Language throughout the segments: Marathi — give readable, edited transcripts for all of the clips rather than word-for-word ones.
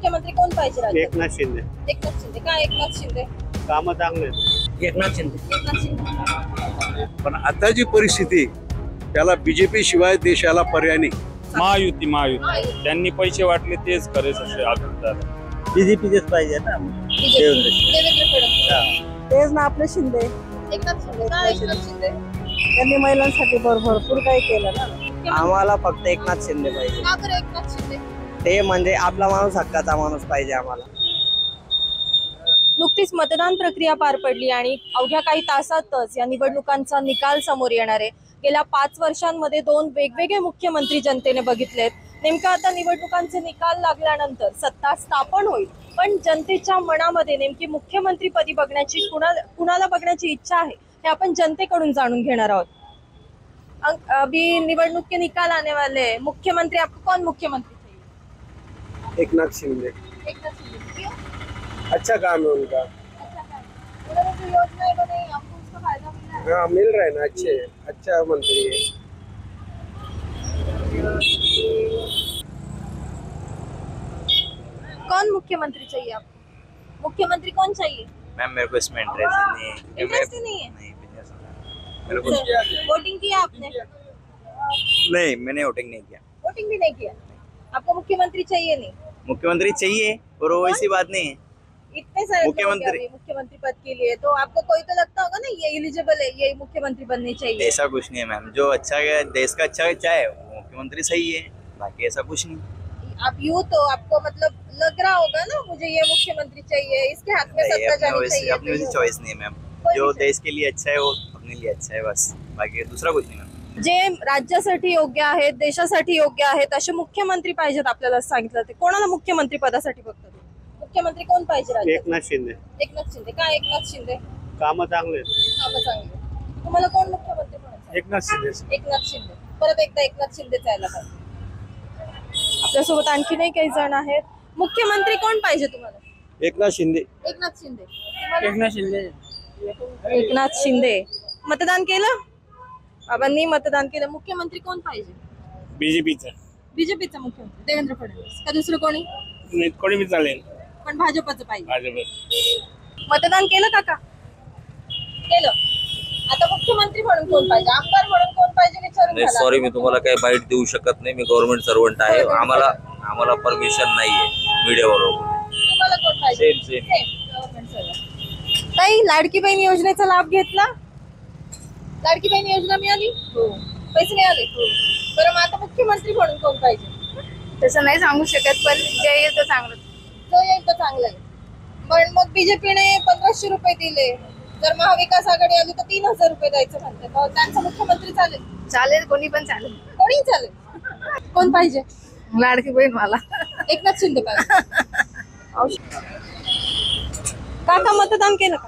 मुख्यमंत्री कोण पाहिजे राज्यात? एकनाथ शिंदे. एकनाथ शिंदे. का एकनाथ शिंदे? कामं चांगले आहेत. एकनाथ शिंदे. एकनाथ शिंदे. पण आता जी परिस्थिती त्याला बीजेपी शिवाय देशाला पर्याय नाही. महायुती त्यांनी पैसे वाटले तेच खरे बीजेपीचेच पाहिजे ना. देवेंद्र फडणवीस. तेच ना आपले शिंदे. एकनाथ शिंदे. का एकनाथ शिंदे? त्यांनी महिलांसाठी भरपूर काही केलं ना. आम्हाला फक्त एकनाथ शिंदे पाहिजे. का बरं एकनाथ शिंदे? ते म्हणजे आपला माणूस हक्काचा माणूस पाहिजे आम्हाला. नुकतीच मतदान प्रक्रिया पार पडली आणि अवघ्या काही तासातच या निवडणुकांचा निकाल समोर येणार आहे. गेल्या 5 वर्षांमध्ये 2 वेगवेगळे मुख्यमंत्री जनतेने बघितलेत. नेमका आता निवडणुकांचे निकाल लागल्यानंतर सत्ता स्थापन होईल, पण जनतेच्या मनामध्ये नेमकी मुख्यमंत्रीपदी बघण्याची कुणाला बघण्याची इच्छा आहे हे आपण जनतेकडून जाणून घेणार आहोत. अभी निवडणूक के निकाल आने वाले हैं. मुख्यमंत्री आपको कौन मुख्यमंत्री चाहिए? एकनाथ शिंदे. एकनाथ शिंदे. क्यों? अच्छा काम है उनका. अच्छा काम. उन्होंने जो योजनाएं बनाई आपको उसका फायदा मिला है? हाँ मिल रहा है ना. अच्छे अच्छा मंत्री है. कौन मुख्यमंत्री चाहिए आपको? मुख्यमंत्री कौन चाहिए? मैम मेरे को इसमें इंटरेस्ट नहीं है. इंटरेस्ट ही नहीं है. नहीं बिजनेस मेरे को वोटिंग किया आपने? नहीं, मैंने वोटिंग नहीं किया. वोटिंग भी नहीं किया. आपको मुख्यमंत्री चाहिए नहीं? मुख्यमंत्री चाहिए और वो ऐसी बात नहीं है. इतने सारे मुख्यमंत्री मुख्यमंत्री पद के लिए तो आपको कोई तो लगता होगा ना ये एलिजिबल है, ये मुख्यमंत्री बननी चाहिए. ऐसा कुछ नहीं है मैम. जो अच्छा है देश का अच्छा चाहे वो मुख्यमंत्री सही है, बाकी ऐसा कुछ नहीं. आप यूथ हो, आपको मतलब लग रहा होगा ना मुझे ये मुख्यमंत्री चाहिए, इसके हाथ में सत्ता जानी चाहिए. अपनी वैसी चॉइस नहीं है मैम. जो देश के लिए अच्छा है वो अपने लिए अच्छा है बस, बाकी दूसरा कुछ नहीं मैम. जे राज्यासाठी योग्य आहेत, देशासाठी योग्य आहेत असे मुख्यमंत्री पाहिजेत आपल्याला सांगितलं. ते कोणाला मुख्यमंत्री पदासाठी बघतात? मुख्यमंत्री कोण पाहिजे राज्यात? एकनाथ शिंदे. एकनाथ शिंदे. का एकनाथ शिंदे? कामं चांगले आहेत. कामं चांगली. तुम्हाला कोण मुख्यमंत्री म्हणायचं? एकनाथ शिंदे. एकनाथ शिंदे. परत एकदा एकनाथ शिंदेच यायला पाहिजे. आपल्यासोबत आणखीनही काही जण आहेत. मुख्यमंत्री कोण पाहिजे तुम्हाला? एकनाथ शिंदे. एकनाथ शिंदे. तुम्हाला? एकनाथ शिंदे. एकनाथ शिंदे. मतदान केलं? बाबांनी मतदान केलं. मुख्यमंत्री कोण पाहिजे? बीजेपीचा. बीजेपीचा मुख्यमंत्री देवेंद्र फडणवीस का दुसरं कोणी? कोणी बी चालेल. पण भाजपचं पाहिजे. भाजप. मतदान केलं काका? केलं. आता मुख्यमंत्री म्हणून कोण पाहिजे? आमदार म्हणून कोण पाहिजे विचारून नाही झालं. सॉरी, मी तुम्हाला काही बाईट देऊ शकत नाही. मी गव्हर्नमेंट सर्वंट आहे. आम्हाला परमिशन नाहीये मीडियावर. तुम्हाला कोण पाहिजे? सेम. Government servant. ताई, लाडकी बहीण योजनेचा लाभ घेतला? लाडकी बहीण योजना मिळाली? हो. पैसे मिळाले? हो. बरं, मग आता मुख्यमंत्री म्हणून कोण पाहिजे? तसं नाही सांगू शकत, पण जे येईल ते चांगलं. जो येईल तर चांगलं आहे. पण मग बीजेपीने 1500 रुपये दिले. जर महाविकास आघाडी आली तर 3000 रुपये द्यायचं म्हणते. मग त्यांचा मुख्यमंत्री चालेल? चालेल, कोणी पण चालेल. कोणी चालेल. कोण पाहिजे? लाडकी बहीण मला. एकनाथ शिंदे पाहिजे. काका मतदान केलं का?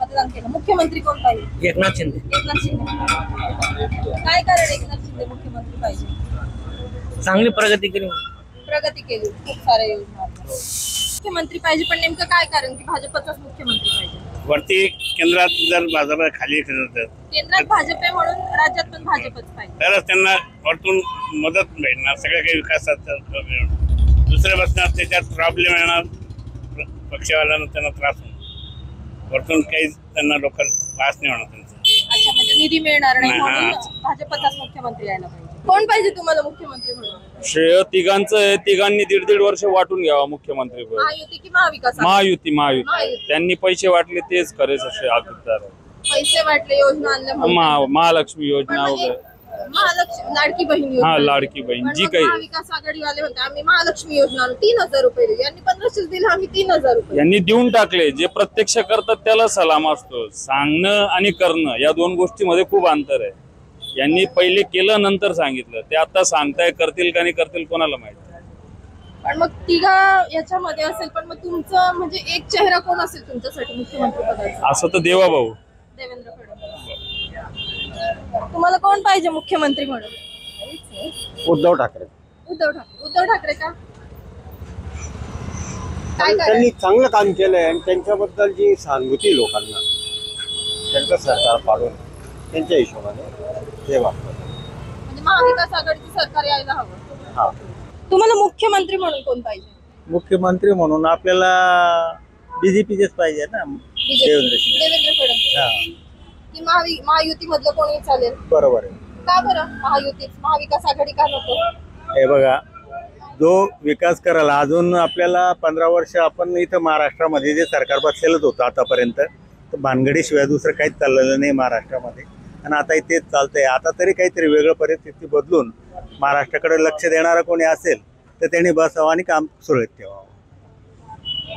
मतदान केलं. मुख्यमंत्री कोण पाहिजे? एकनाथ शिंदे. एकनाथ शिंदे. काय कारण एकनाथ शिंदे मुख्यमंत्री पाहिजे? चांगली प्रगती केली. प्रगती केली, खूप साऱ्या योजना आहेत. मुख्यमंत्री पाहिजे, पण नेमकं काय कारण की भाजपचाच मुख्यमंत्री पाहिजे? वरती केंद्रात जर बाजारात खाली करत केंद्रात भाजप आहे म्हणून राज्यात पण भाजपच पाहिजे. तरच त्यांना वरतून मदत भेटणार. सगळ्या काही विकासाचा दुसऱ्या बसणार त्याच्यात प्रॉब्लेम येणार. पक्षवाल्यांना त्यांना त्रास होणार. वरतून काही त्यांना डोक्यात त्रास नाही होणार त्यांचा. अच्छा, म्हणजे निधी मिळणार नाही नाही, म्हणून हा. भाजपचाच मुख्यमंत्री यायला पाहिजे. कोण पाहिजे तुम्हाला मुख्यमंत्री म्हणून? श्रेय तिघांचं आहे. तिघांनी 1.5 वर्ष वाटून घ्यावा मुख्यमंत्री. महायुती की महाविकास आघाडी? महायुती. महायुती. त्यांनी पैसे वाटले तेच खरे अगोदर. पैसे वाटले, योजना आणल्या म्हणून. महालक्ष्मी योजना पण वगैरे. महालक्ष्मी लाडकी बहीण योजना. हा, लाडकी बहीण पण जी मग काही. महाविकास आघाडी वाले होते आम्ही महालक्ष्मी योजना आणू, 3000 रुपये दिले. यांनी 1500 दिले, आम्ही 3000 रुपये. यांनी देऊन टाकले. जे प्रत्यक्ष करतात त्याला सलाम असतो. सांगणं आणि करणं या 2 गोष्टीमध्ये खूप अंतर आहे. यांनी पहिले केलं नंतर सांगितलं. ते आता सांगताय, करतील का नाही करतील कोणाला माहिती. पण मग तिघा याच्यामध्ये असेल, पण मग तुमचं म्हणजे एक चेहरा कोण असेल तुमच्यासाठी मुख्यमंत्री पदाचा? असं तर देवा भाऊ. देवेंद्र फडणवीस. तुम्हाला कोण पाहिजे मुख्यमंत्री म्हणून? उद्धव ठाकरे. उद्धव ठाकरे. उद्धव ठाकरे का? काय कारण? त्यांनी चांगलं काम केलंय आणि त्यांच्याबद्दल जी सहानुभूती लोकांना त्यांचं सरकार पाडून त्यांच्या हिशोबाने हे वाटतं. म्हणजे महाविकास आघाडीचं सरकार यायला हवं. हा. तुम्हाला मुख्यमंत्री म्हणून कोण पाहिजे? मुख्यमंत्री म्हणून आपल्याला बीजेपीचेच पाहिजे ना. देवेंद्र शिंदे. देवेंद्र फडणवीस हा, की महायुती मधलं कोणी चालेल? बरोबर आहे. का बरं महाविकास आघाडी का नको? हे बघा, जो विकास करायला अजून आपल्याला 15 वर्ष आपण इथं महाराष्ट्रामध्ये जे सरकार बसलेलंच होतं आतापर्यंत, तर भानगडीशिवाय दुसरं काहीच चाललेलं नाही महाराष्ट्रामध्ये. आणि आता तेच चालतंय. आता तरी काहीतरी वेगळं परिस्थिती बदलून महाराष्ट्राकडे लक्ष देणारा कोणी असेल तर त्यांनी बसावं आणि काम सुरळीत ठेवावं.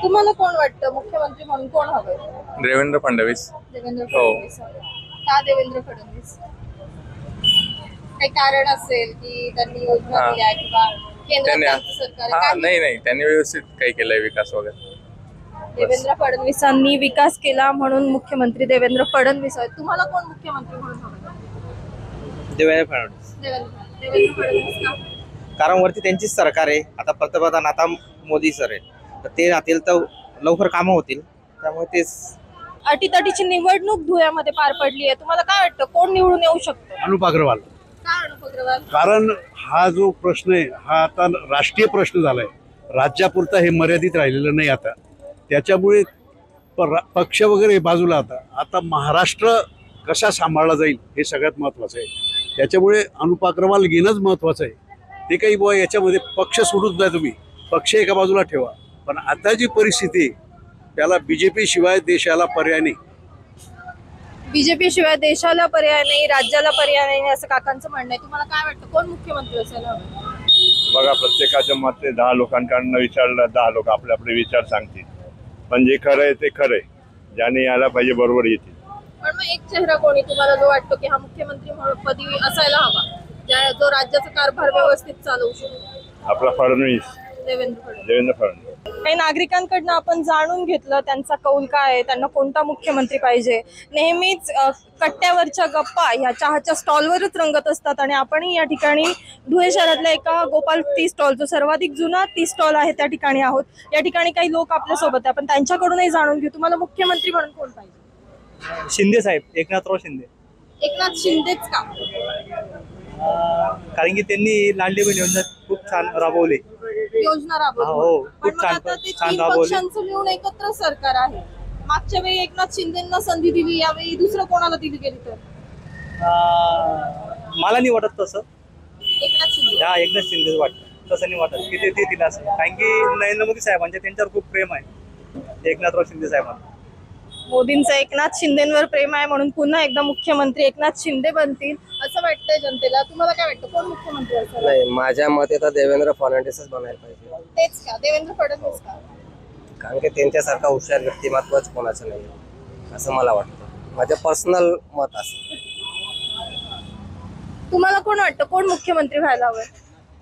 तुम्हाला कोण वाटतं मुख्यमंत्री म्हणून कोण हवंय? देवेंद्र फडणवीस. देवेंद्र फडणवीस हवे. का देवेंद्र फडणवीस? काही कारण असेल की त्यांनी योजना हा. दिल्या किंवा केंद्रात त्यांनी त्यांचं सरकार आहे? हा काही? नाही त्यांनी व्यवस्थित काही केलंय विकास वगैरे. देवेंद्र फडणवीसांनी विकास केला म्हणून मुख्यमंत्री देवेंद्र फडणवीस आहेत. तुम्हाला कोण मुख्यमंत्री म्हणून हवं? देवेंद्र फडणवीस. देवेंद्र फडणवीस का? कारण वरती त्यांचीच सरकार आहे. आता पंतप्रधान आता मोदी सर आहे, तर ते राहतील तर लवकर कामं होतील. त्यामुळे तेच. अटीतटीची निवडणूक धुळ्यामध्ये पार पडली आहे. तुम्हाला काय वाटतं कोण निवडून येऊ शकतं? अनुप अग्रवाल. का अनुप अग्रवाल? कारण हा जो प्रश्न आहे हा आता राष्ट्रीय प्रश्न झालाय. राज्यापुरता हे मर्यादित राहिलेलं नाही. आता त्याच्यामुळे पक्ष वगैरे बाजूला आता महाराष्ट्र कसा सांभाळला जाईल हे सगळ्यात महत्वाचं आहे. त्याच्यामुळे अनुप अग्रवाल घेणंच महत्वाचं आहे. ते काही बुवा याच्यामध्ये पक्ष सोडूच द्या, तुम्ही पक्ष एका बाजूला ठेवा. पण आता जी परिस्थिती आहे, त्याला बीजेपी शिवाय देशाला पर्याय नाही. बीजेपी शिवाय देशाला पर्याय नाही, राज्याला पर्याय नाही असं काकांचं म्हणणं आहे. तुम्हाला काय वाटतं कोण मुख्यमंत्री असायला हवं? बघा, प्रत्येकाचं मत ते 10 लोकांकडनं विचारलं, 10 लोक आपले आपले विचार सांगतील. पण जे खरं आहे ते खरं आहे. ज्याने यायला पाहिजे बरोबर येतील. पण मग एक चेहरा कोणी तुम्हाला जो वाटतो की हा मुख्यमंत्री म्हणून पदी असायला हवा, जो राज्याचा कारभार व्यवस्थित चालवू शकतो? आपला फडणवीस. देवेंद्र फडणवीस. काही नागरिकांकडनं आपण जाणून घेतलं त्यांचा कौल काय आहे, त्यांना कोणता मुख्यमंत्री पाहिजे. नेहमीच कट्ट्यावरच्या गप्पा ह्या चहाच्या स्टॉलवरच रंगत असतात आणि आपणही या ठिकाणी धुळे शहरातल्या एका गोपाल टी स्टॉल, जो सर्वाधिक जुना टी स्टॉल आहे, त्या ठिकाणी आहोत. या ठिकाणी काही लोक आपल्या सोबत आहे, आपण त्यांच्याकडूनही जाणून घेऊ. तुम्हाला मुख्यमंत्री म्हणून कोण पाहिजे? शिंदे साहेब, एकनाथराव शिंदे. एकनाथ शिंदेच का? कारण की त्यांनी लाडली बहीण योजना खूप छान राबवली. योजना राबवली. हो, पण खूप मग छान आता ते छान 3 राबवली. पक्षांचं मिळून एकत्र सरकार आहे. मागच्या वेळी एकनाथ शिंदेंना संधी दिली, यावेळी दुसरं कोणाला दिली गेली तर? मला नाही वाटत तसं. एकनाथ शिंदे. हा, एकनाथ शिंदे वाटतं. तसं नाही वाटत की ते दिलं असं. कारण की नरेंद्र मोदी साहेबांचे त्यांच्यावर खूप प्रेम आहे, एकनाथराव शिंदे साहेबांना. मोदींचं एकनाथ शिंदेवर प्रेम आहे म्हणून पुन्हा एकदा मुख्यमंत्री एकनाथ शिंदे बनतील असं वाटतंय जनतेला. तुम्हाला काय वाटतं कोण मुख्यमंत्री असेल? नाही, माझ्या मते तर देवेंद्र फडणवीसच बनायला पाहिजे. तेच का? देवेंद्र फडणवीस का? कारण की त्यांच्यासारखा हुशार व्यक्तिमत्वच कोणाचं नाही असं मला वाटतं. माझं पर्सनल मत असं. तुम्हाला कोण वाटतं कोण मुख्यमंत्री व्हायला हवं?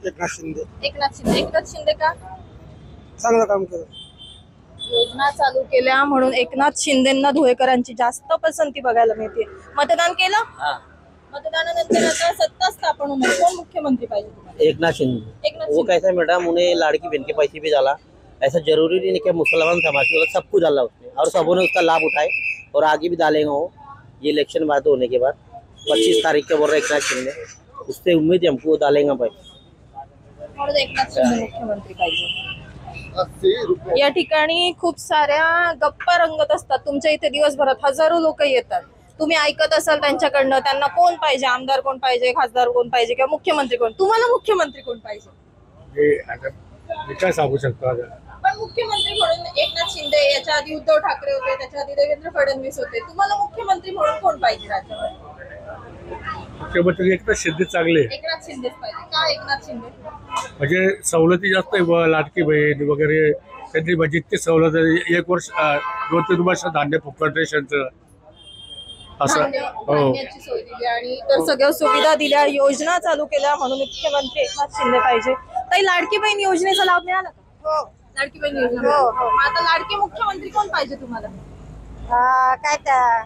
एकनाथ शिंदे. एकनाथ शिंदे. एकनाथ शिंदे का? चांगलं काम केलं. योजना चालू केल्या म्हणून एकनाथ शिंदेंना धुळेकरांची जास्त पसंती बघायला मिळते. मतदान केलं? मतदानानंतर आता सत्ता स्थापन होणार, कोण मुख्यमंत्री पाहिजे तुम्हाला? एकनाथ शिंदे. एकनाथ वो शिंदे. कैसा मैडम, उन्हें लाड़की बहन के पैसे भी डाला. ऐसा जरूरी नहीं कि मुसलमान समाज के लोग सब कुछ डाला उसने, और सबों ने उसका लाभ उठाए और आगे भी डालेंगे वो. ये इलेक्शन बात होने के बाद 25 तारीख को बोल रहे एकनाथ शिंदे, उससे उम्मीद है हमको डालेंगे भाई. म्हणून एकनाथ शिंदे मुख्यमंत्री पाहिजे. या ठिकाणी खूप साऱ्या गप्पा रंगत असतात. तुमच्या इथे दिवसभरात हजारो लोक येतात. तुम्ही ऐकत असाल त्यांच्याकडनं त्यांना कोण पाहिजे, आमदार कोण पाहिजे, खासदार कोण पाहिजे किंवा मुख्यमंत्री कोण? तुम्हाला मुख्यमंत्री कोण पाहिजे? काय सांगू शकतो? पण मुख्यमंत्री म्हणून एकनाथ शिंदे, याच्या आधी उद्धव ठाकरे होते, त्याच्या आधी देवेंद्र फडणवीस होते. तुम्हाला मुख्यमंत्री म्हणून कोण पाहिजे राज्यावर? मुख्यमंत्री एकनाथ शिंदे चांगले. एकनाथ शिंदेच पाहिजे. का एकनाथ शिंदे? म्हणजे सवलती जास्त आहे, लाडकी बहीण वगैरे त्यांनी म्हणजे इतकी सवलत आहे. 1 वर्ष 2-3 वर्ष धान्य फुकट रेशनचं असं. धान्याची सोय दिली आणि इतर सगळ्या सुविधा दिल्या, योजना चालू केल्या म्हणून मुख्यमंत्री एकनाथ शिंदे पाहिजे. ताई, लाडकी बहीण योजनेचा लाभ मिळाला का? हो. लाडकी बहीण योजना. मग आता लाडके मुख्यमंत्री कोण पाहिजे तुम्हाला? काय त्या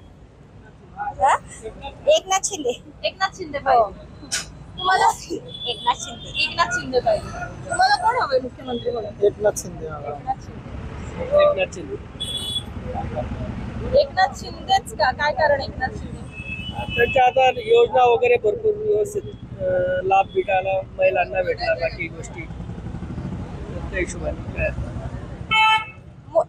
एकनाथ शिंदे. एकनाथ शिंदे पाहिजे. तुम्हाला? एकनाथ शिंदे. एकनाथ शिंदे पाहिजे. तुम्हाला कोण हवंय मुख्यमंत्री म्हणून? एकनाथ शिंदे. एकनाथ शिंदे. एकनाथ शिंदे. एकनाथ शिंदेच का? काय कारण एकनाथ शिंदे? त्यांच्या आता योजना वगैरे भरपूर व्यवस्थित लाभ भेटायला महिलांना भेटला, बाकी गोष्टी त्या हिशोबाने.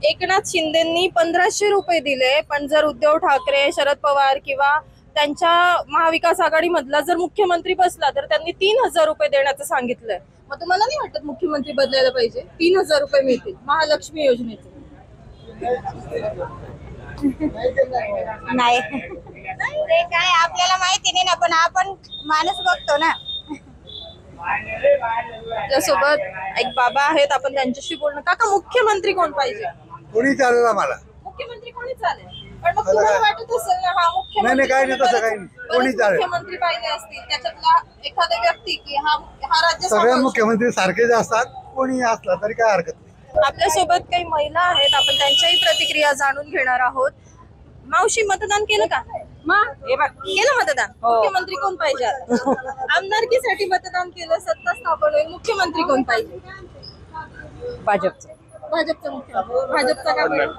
एकनाथ शिंदेंनी 1500 रुपये दिले, पण जर उद्धव ठाकरे, शरद पवार किंवा त्यांच्या महाविकास आघाडी मधला जर मुख्यमंत्री बसला तर त्यांनी 3000 रुपये देण्याचं सांगितलंय. मग तुम्हाला नाही वाटत मुख्यमंत्री बदलायला पाहिजे? 3000 रुपये मिळतील महालक्ष्मी योजनेचे. नाही ते काय आपल्याला माहिती नाही ना, पण आपण माणूस बघतो ना. त्यासोबत एक बाबा आहेत, आपण त्यांच्याशी बोलणं. काका, मुख्यमंत्री कोण पाहिजे? कोणी चालेल आम्हाला. मुख्यमंत्री कोणी चालेल? पण मग तुम्हाला वाटत असेल ना हा मुख्यमंत्री? नाही, काही नाही, तसं काही नाही. कोणी चालेल. मुख्यमंत्री पाहिजे असतील त्याच्यातला एखादा व्यक्ती की हा राज्य सगळे सांभाळू मुख्यमंत्री सारखेच असतात, कोणी असला तरी काय हरकत नाही. आपल्यासोबत काही महिला आहेत, आपण त्यांच्याही प्रतिक्रिया जाणून घेणार आहोत. मावशी, मतदान केलं का? केलं मतदान? मुख्यमंत्री कोण पाहिजे? आमदारकीसाठी मतदान केलं, सत्ता स्थापन होईल, मुख्यमंत्री कोण पाहिजे? भाजपचा मुख्यमंत्री. भाजपचा का बरं?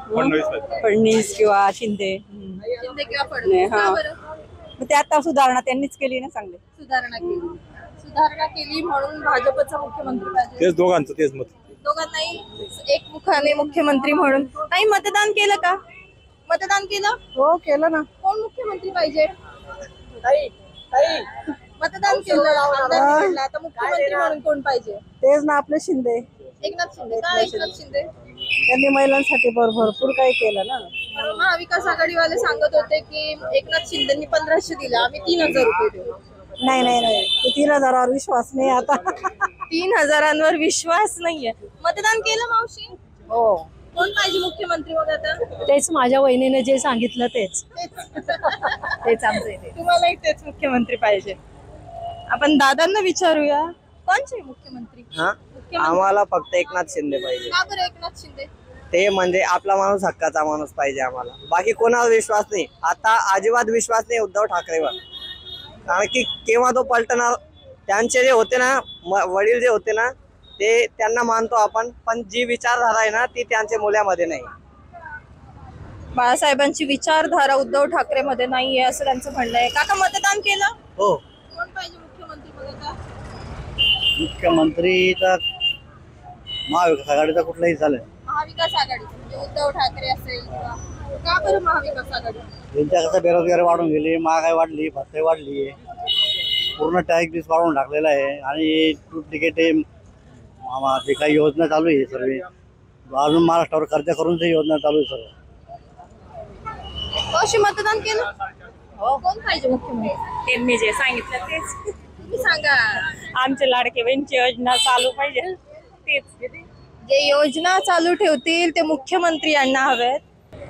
फडणवीस किंवा शिंदे. शिंदे किंवा फडणवीस का बरं? मग ते आता सुधारणा त्यांनीच केली ना, चांगली सुधारणा केली म्हणून भाजपचा मुख्यमंत्री पाहिजे. तेच दोघांचं तेच मत. दोघांनाही एक मुखाने मुख्यमंत्री म्हणून. काही मतदान केलं का? मतदान केलं? हो केलं ना. कोण मुख्यमंत्री पाहिजे? मतदान केलं, आमदार निवडला, आता मुख्यमंत्री म्हणून कोण पाहिजे? तेच ना, आपले शिंदे. एकनाथ शिंदे. का एकनाथ शिंदे? त्यांनी महिलांसाठी भरपूर काही केलं ना. महाविकास आघाडीवाले सांगत होते की एकनाथ शिंदेनी 1500 दिला, आम्ही 3000 रुपये देऊ. नाही, 3000वर विश्वास नाही आता. 3000वर विश्वास नाहीये. मतदान केलं मावशी? हो. कोण पाहिजे मुख्यमंत्री मग आता? तेच माझ्या वहिनीने जे सांगितलं तेच आमचं इथे. तुम्हालाही तेच मुख्यमंत्री पाहिजे. आपण दादांना विचारूया, कोणचे मुख्यमंत्री? आम्हाला फक्त एकनाथ शिंदे पाहिजे. का बरं एकनाथ शिंदे? ते म्हणजे आपला माणूस, हक्काचा माणूस पाहिजे आम्हाला. बाकी कोणावर विश्वास नाही आता, अजिबात विश्वास नाही उद्धव ठाकरेवर. कारण की केव्हा तो पलटणार. त्यांचे जे होते ना, वडील जे होते ना, ते त्यांना मानतो आपण, पण जी विचारधारा आहे ना ती त्यांच्या मुलामध्ये नाही. बाळासाहेबांची विचारधारा उद्धव ठाकरे मध्ये नाहीये असं त्यांचं म्हणणं आहे. काका, मतदान केलं? हो. कोण पाहिजे मुख्यमंत्री मग आता? मुख्यमंत्री तर महाविकास आघाडीचा कुठलाही चालेल. महाविकास आघाडी म्हणजे उद्धव ठाकरे असेल किंवा. का बरं महाविकास आघाडी? त्यांच्या कसं बेरोजगारी वाढून गेली, महागाई वाढली, भत्ते वाढली, पूर्ण टॅक्स बीस वाढवून टाकलेला आहे. आणि डुप्लिकेट जे काही योजना चालू आहे सर्व, अजून महाराष्ट्रावर कर्ज करून योजना चालू आहे सर्व. अशी मतदान केलं? कोण पाहिजे मुख्यमंत्री? त्यांनी जे सांगितलं तेच. तुम्ही सांगा. आमचे लाडके बहिणीची योजना चालू पाहिजे तेच. जे योजना चालू ठेवतील ते मुख्यमंत्री यांना हवेत.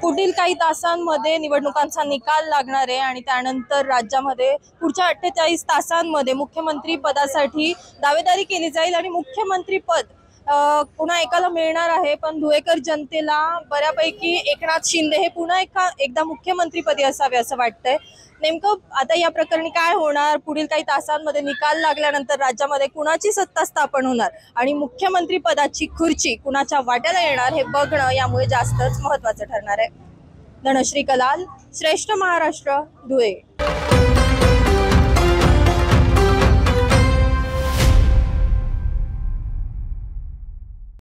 पुढील काही तासांमध्ये निवडणुकांचा निकाल लागणार आहे आणि त्यानंतर राज्यामध्ये पुढच्या 48 तासांमध्ये मुख्यमंत्री पदासाठी दावेदारी केली जाईल आणि मुख्यमंत्री पद पुन्हा एकाला मिळणार आहे. पण धुळेकर जनतेला बऱ्यापैकी एकनाथ शिंदे हे पुन्हा एकदा मुख्यमंत्रीपदी असावे असं वाटतंय. नेमकं आता या प्रकरणी काय होणार, पुढील काही तासांमध्ये निकाल लागल्यानंतर राज्यामध्ये कुणाची सत्ता स्थापन होणार आणि मुख्यमंत्री पदाची खुर्ची कुणाच्या वाट्याला येणार हे बघणं यामुळे जास्तच महत्त्वाचं ठरणार आहे. धनश्री कलाल, श्रेष्ठ महाराष्ट्र, धुळे.